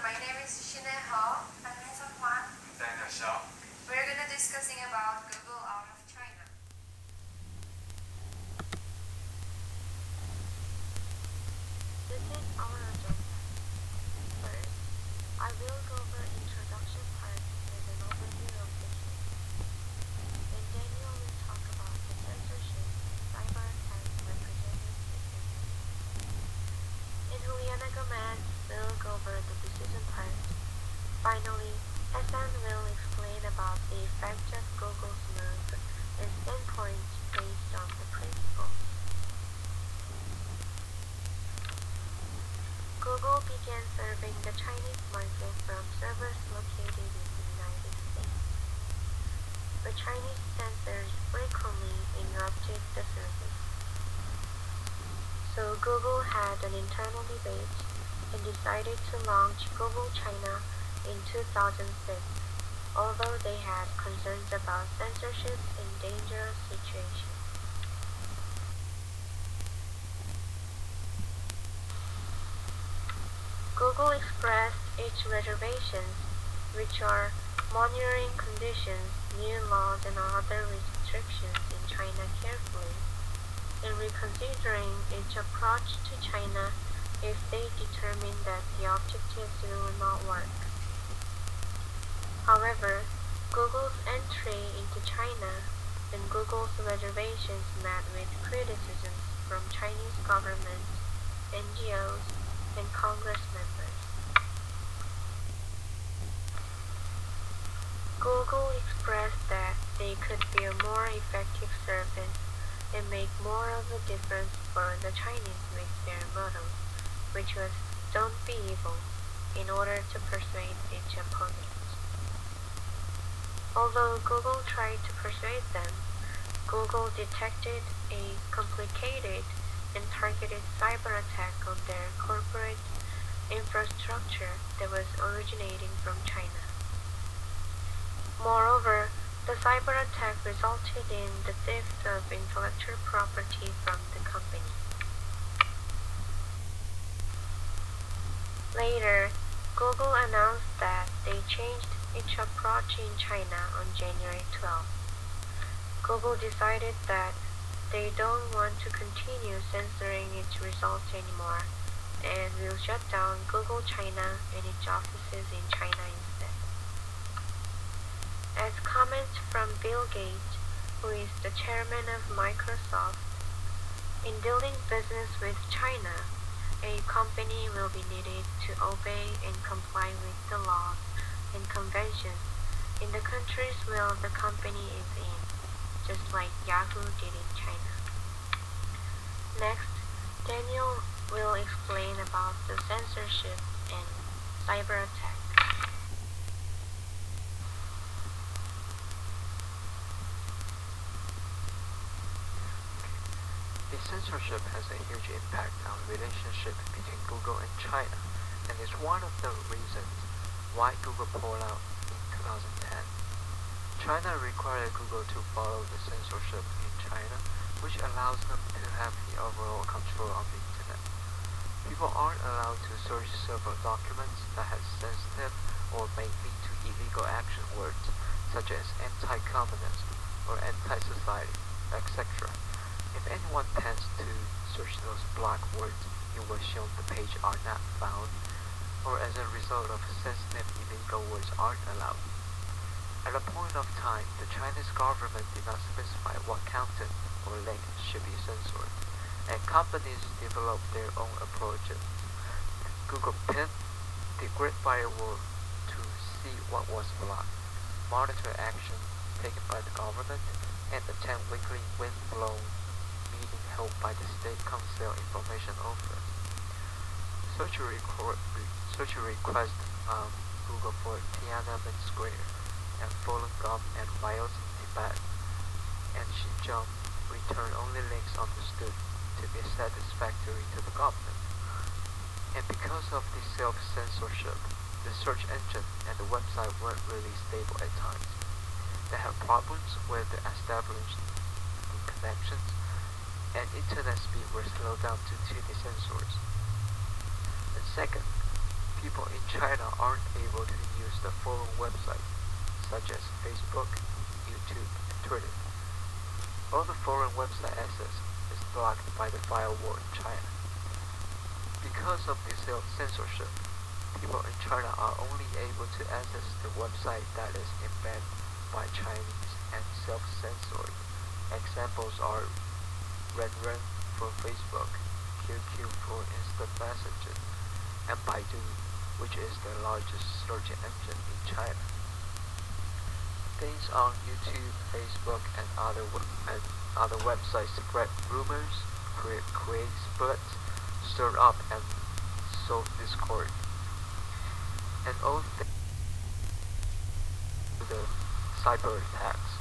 My name is Shine Ho. I'm Haesung Hwan. Daniel Shaw. We're going to discussing about Google out of China. This is our agenda. First, I will go over introduction part with an overview of the case. Then Daniel will talk about the censorship cyber attacks represented specifically. And Juliana Gomez will go over the decision part. Finally, Hassan will explain about the effect of Google's move and standpoint based on the principles. Google began serving the Chinese market from servers located in the United States. But Chinese censors frequently interrupted the service. So Google had an internal debate and decided to launch Google China in 2006, although they had concerns about censorship in dangerous situations. Google expressed its reservations, which are monitoring conditions, new laws and other restrictions in China carefully, and reconsidering its approach to China if they determine that the objectives will not work. However, Google's entry into China and Google's reservations met with criticisms from Chinese government, NGOs, and Congress members. Google expressed that they could be a more effective service and make more of a difference for the Chinese with their motto, which was "Don't be evil," in order to persuade its opponents. Although Google tried to persuade them, Google detected a complicated and targeted cyber attack on their corporate infrastructure that was originating from China. Moreover, the cyber attack resulted in the theft of intellectual property from the company. Later, Google announced that they changed its approach in China on January 12. Google decided that they don't want to continue censoring its results anymore and will shut down Google China and its offices in China instead. As comments from Bill Gates, who is the chairman of Microsoft, in doing business with China, a company will be needed to obey and comply with the laws and conventions in the countries where the company is in, just like Yahoo did in China. Next, Daniel will explain about the censorship and cyber attack. The censorship has a huge impact on the relationship between Google and China, and is one of the reasons why Google pulled out in 2010. China required Google to follow the censorship in China, which allows them to have the overall control of the internet. People aren't allowed to search several documents that have sensitive or may lead to illegal action words, such as anti-communism or anti-society, etc. If anyone tends to search those black words, it will show the page are not found, or as a result of sensitive illegal words aren't allowed. At a point of time, the Chinese government did not specify what content or link should be censored, and companies developed their own approaches. Google pinned the Great Firewall to see what was blocked, monitor action taken by the government, and attend weekly wind-blown meeting held by the State Council Information Office. Search request Google for Tiananmen Square and Falun Gong and riots in Tibet, and Xinjiang return only links understood to be satisfactory to the government. And because of the self-censorship, the search engine and the website weren't really stable at times. They had problems with the established connections, and internet speed were slowed down due to the censors. And second, people in China aren't able to use the foreign websites such as Facebook, YouTube, and Twitter. All the foreign website access is blocked by the firewall in China. Because of this censorship, people in China are only able to access the website that is embedded by Chinese and self-censored. Examples are Renren for Facebook, QQ for instant messaging, and Baidu, which is the largest search engine in China. Things on YouTube, Facebook, and other websites spread rumors, create splits, stir up and sow discord, and all things to the cyber attacks.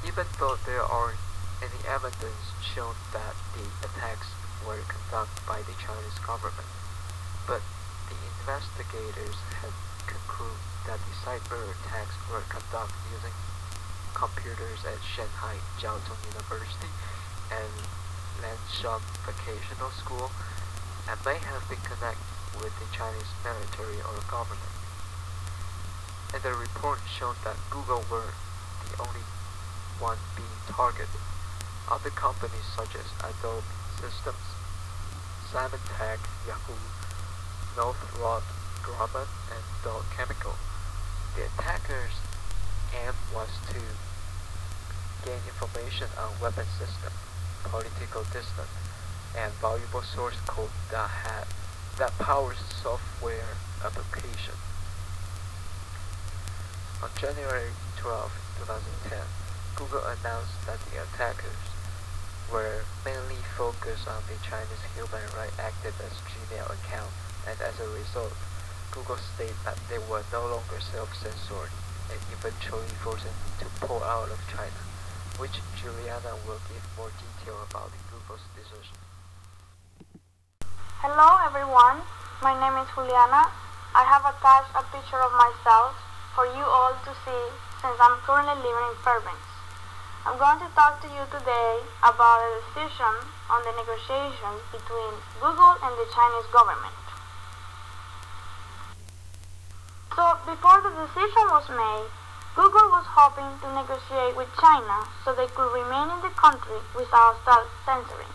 Even though there aren't any evidence shown that the attacks were conducted by the Chinese government, but the investigators have concluded that the cyber attacks were conducted using computers at Shanghai Jiao Tong University and Lanshan Vocational School, and may have been connected with the Chinese military or government. And the report showed that Google were the only one being targeted. Other companies such as Adobe Systems, Symantec, Yahoo, Northrop Grumman, and Dow Chemical. The attackers' aim was to gain information on weapon system, political distance, and valuable source code that powers software application. On January 12, 2010, Google announced that the attackers were mainly focused on the Chinese human rights activist Gmail account, and as a result, Google stated that they were no longer self-censored and eventually forced to pull out of China, which Juliana will give more detail about Google's decision. Hello everyone, my name is Juliana. I have attached a picture of myself for you all to see since I'm currently living in Fairbanks. I'm going to talk to you today about a decision on the negotiations between Google and the Chinese government. So before the decision was made, Google was hoping to negotiate with China so they could remain in the country without self-censoring.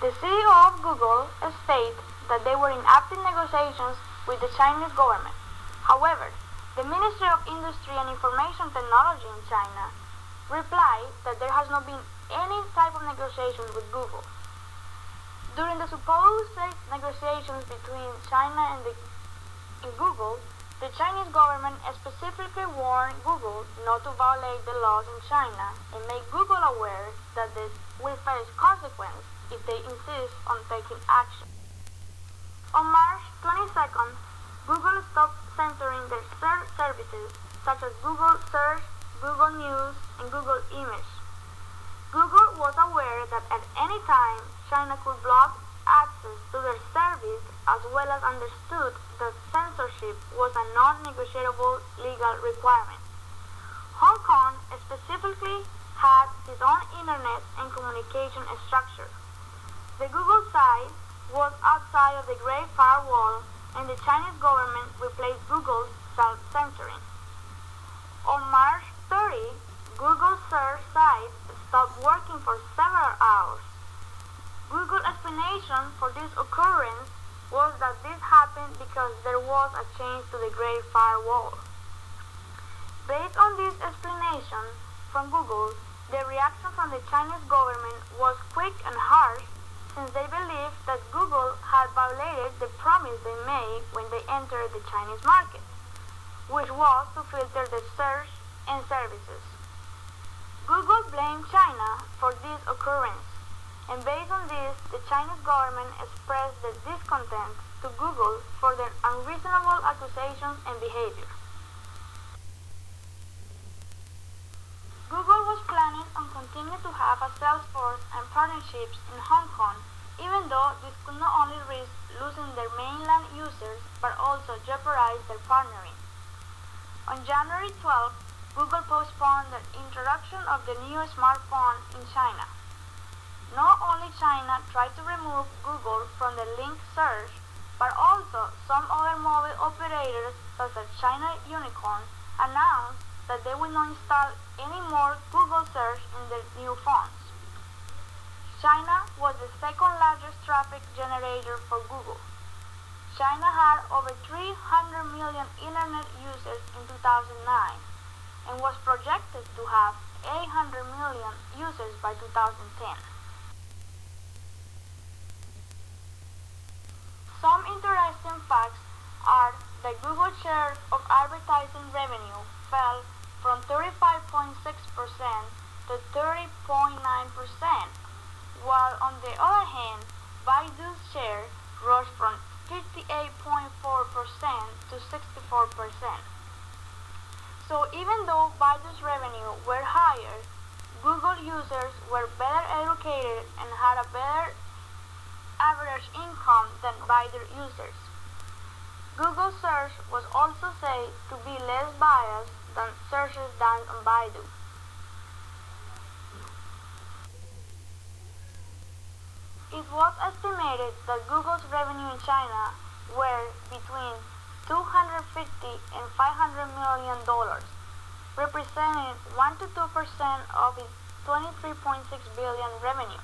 The CEO of Google stated that they were in active negotiations with the Chinese government. However, the Ministry of Industry and Information Technology in China replied that there has not been any type of negotiations with Google. During the supposed negotiations between China and Google, the Chinese government specifically warned Google not to violate the laws in China and make Google aware that they will face consequences if they insist on taking action. On March 22nd, Google stopped censoring their services such as Google Search, Google News, and Google Image. Google was aware that at any time China could block access to their service, as well as understood that censorship was a non-negotiable legal requirement. Hong Kong specifically had its own internet and communication structure. The Google site was outside of the Great Firewall, and the Chinese government replaced Google's self-censoring. On March 30, Google's search site stopped working for several hours. Google's explanation for this occurrence was that this happened because there was a change to the Great Firewall. Based on this explanation from Google, the reaction from the Chinese government was quick and harsh, since they believed that Google had violated the promise they made when they entered the Chinese market, which was to filter the search and services. Google blamed China for this occurrence, and based on this, the Chinese government expressed their discontent to Google for their unreasonable accusations and behavior. Google was planning on continuing to have a sales force and partnerships in Hong Kong, even though this could not only risk losing their mainland users, but also jeopardize their partnering. On January 12, Google postponed the introduction of the new smartphone in China. Not only China tried to remove Google from the link search, but also some other mobile operators such as China Unicorn announced that they will not install any more Google search in their new phones. China was the second largest traffic generator for Google. China had over 300 million internet users in 2009 and was projected to have 800 million users by 2010. Some interesting facts are that Google's share of advertising revenue fell from 35.6% to 30.9%, while on the other hand, Baidu's share rose from 58.4% to 64%. So even though Baidu's revenue were higher, Google users were better educated and had a better average income than Baidu users. Google search was also said to be less biased than searches done on Baidu. It was estimated that Google's revenue in China were between $250 and $500 million, representing 1 to 2% of its $23.6 billion revenue.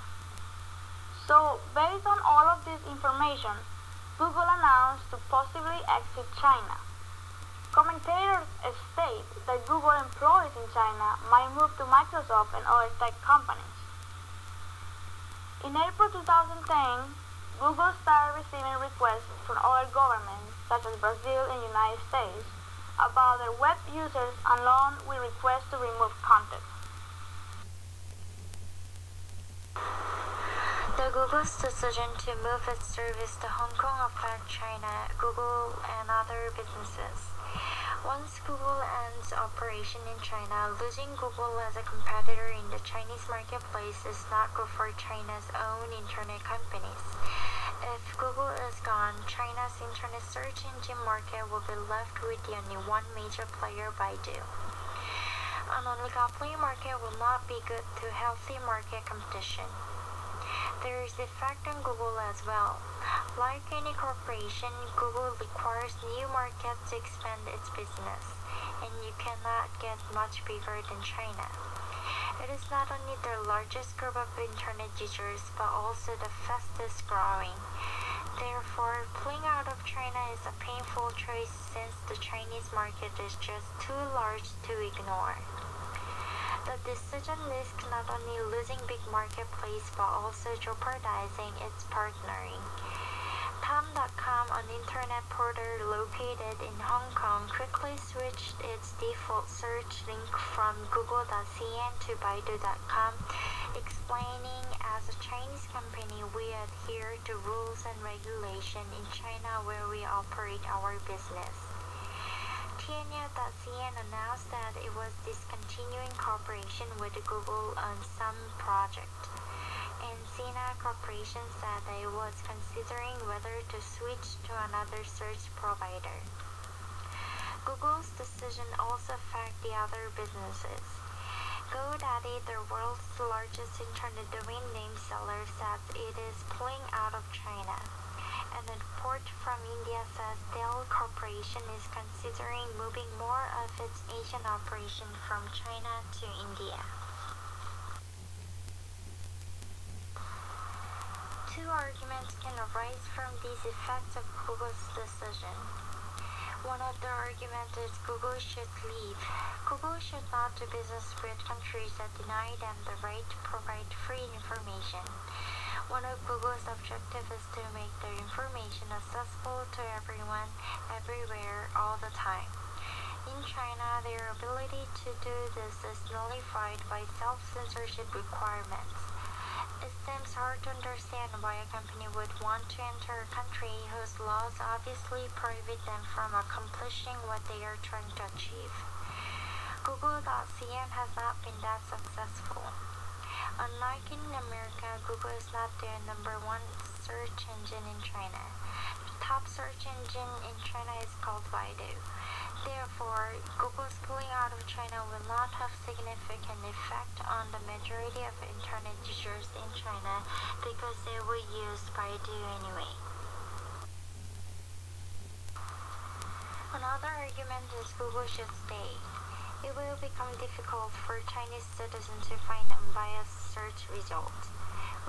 So, based on all of this information, Google announced to possibly exit China. Commentators state that Google employees in China might move to Microsoft and other tech companies. In April 2010, Google started receiving requests from other governments, such as Brazil and United States, about their web users along with requests to remove content. The Google's decision to move its service to Hong Kong affect China, Google, and other businesses. Once Google ends operation in China, losing Google as a competitor in the Chinese marketplace is not good for China's own internet companies. If Google is gone, China's internet search engine market will be left with the only one major player, Baidu. An oligopoly market will not be good to healthy market competition. There is the effect on Google as well. Like any corporation, Google requires new markets to expand its business, and you cannot get much bigger than China. It is not only the largest group of internet users, but also the fastest growing. Therefore, pulling out of China is a painful choice since the Chinese market is just too large to ignore. The decision risks not only losing big marketplace but also jeopardizing its partnering. Tom.com, an internet portal located in Hong Kong, quickly switched its default search link from google.cn to baidu.com, explaining, as a Chinese company, we adhere to rules and regulation in China where we operate our business. Tianya.cn announced that it was discontinuing cooperation with Google on some project, and Sina Corporation said that it was considering whether to switch to another search provider. Google's decision also affects the other businesses. GoDaddy, the world's largest internet domain name seller, says it is pulling out of China. And a report from India says Dell Corporation is considering moving more of its Asian operation from China to India. Two arguments can arise from these effects of Google's decision. One of the arguments is Google should leave. Google should not do business with countries that deny them the right to provide free information. One of Google's objectives is to make their information accessible to everyone, everywhere, all the time. In China, their ability to do this is nullified by self-censorship requirements. It seems hard to understand why a company would want to enter a country whose laws obviously prohibit them from accomplishing what they are trying to achieve. Google.cn has not been that successful. Unlike in America, Google is not the #1 search engine in China. The top search engine in China is called Baidu. Therefore, Google's pulling out of China will not have significant effect on the majority of internet users in China because they will use Baidu anyway. Another argument is Google should stay. It will become difficult for Chinese citizens to find unbiased search results.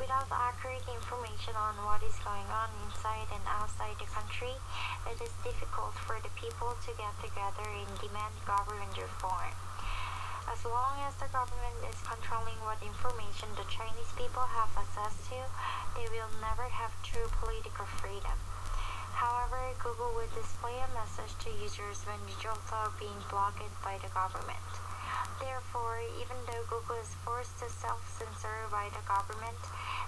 Without accurate information on what is going on inside and outside the country, it is difficult for the people to get together and demand government reform. As long as the government is controlling what information the Chinese people have access to, they will never have true political freedom. However, Google will display a message to users when results are being blocked by the government. Therefore, even though Google is forced to self-censor by the government,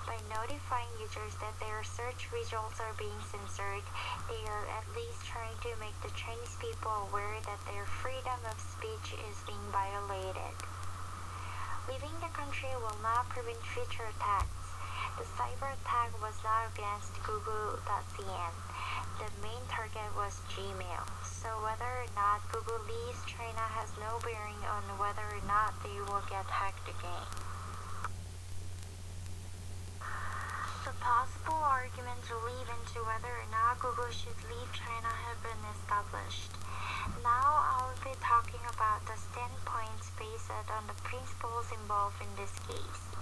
by notifying users that their search results are being censored, they are at least trying to make the Chinese people aware that their freedom of speech is being violated. Leaving the country will not prevent future attacks. The cyber attack was not against Google.cn. The main target was Gmail. So whether or not Google leaves China has no bearing on whether or not they will get hacked again. The possible arguments to leave into whether or not Google should leave China have been established. Now I will be talking about the standpoints based on the principles involved in this case.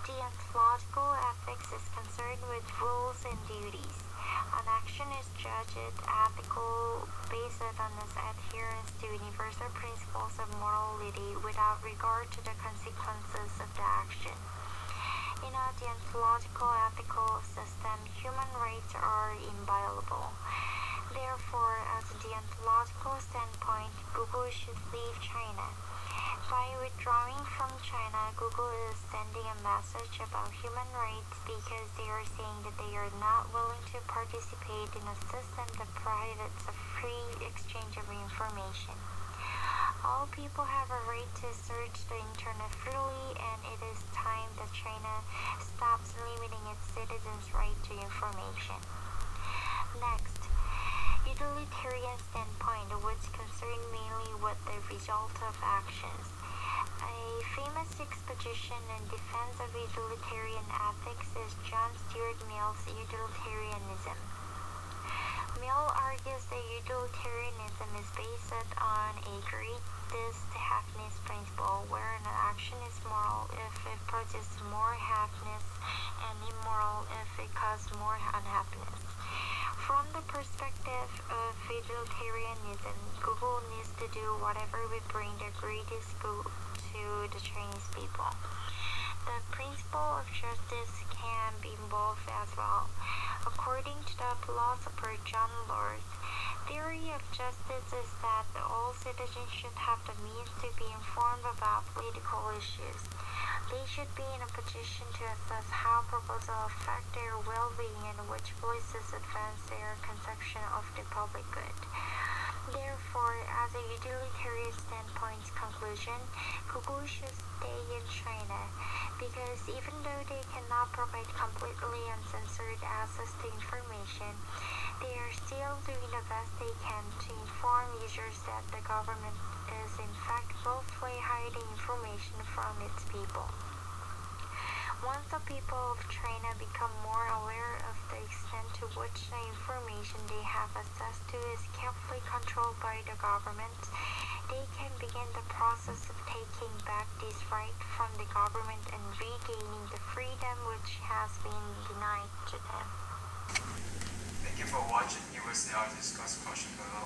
Deontological ethics is concerned with rules and duties. An action is judged ethical based on its adherence to universal principles of morality without regard to the consequences of the action. In a deontological ethical system, human rights are inviolable. Therefore, as a deontological standpoint, Google should leave China. By withdrawing from China, Google is sending a message about human rights because they are saying that they are not willing to participate in a system that prohibits a free exchange of information. All people have a right to search the internet freely, and it is time that China stops limiting its citizens' right to information. Next, utilitarian standpoint, which concern mainly with the result of actions. A famous exposition in defense of utilitarian ethics is John Stuart Mill's utilitarianism. Mill argues that utilitarianism is based on a greatest happiness principle, where an action is moral if it produces more happiness and immoral if it causes more unhappiness. From the perspective of utilitarianism, Google needs to do whatever will bring the greatest good to the Chinese people. The principle of justice can be involved as well. According to the philosopher John Lord, theory of justice is that all citizens should have the means to be informed about political issues. They should be in a position to assess how proposals affect their well-being and which voices advance their conception of the public good. Therefore, as a utilitarian standpoint conclusion, Google should stay in China because even though they cannot provide completely uncensored access to information, they are still doing the best they can to inform users that the government is in fact willfully hiding information from its people. Once the people of China become more aware of the extent to which the information they have access to is carefully controlled by the government, they can begin the process of taking back this right from the government and regaining the freedom which has been denied to them. Thank you for watching. It was the Discuss question below.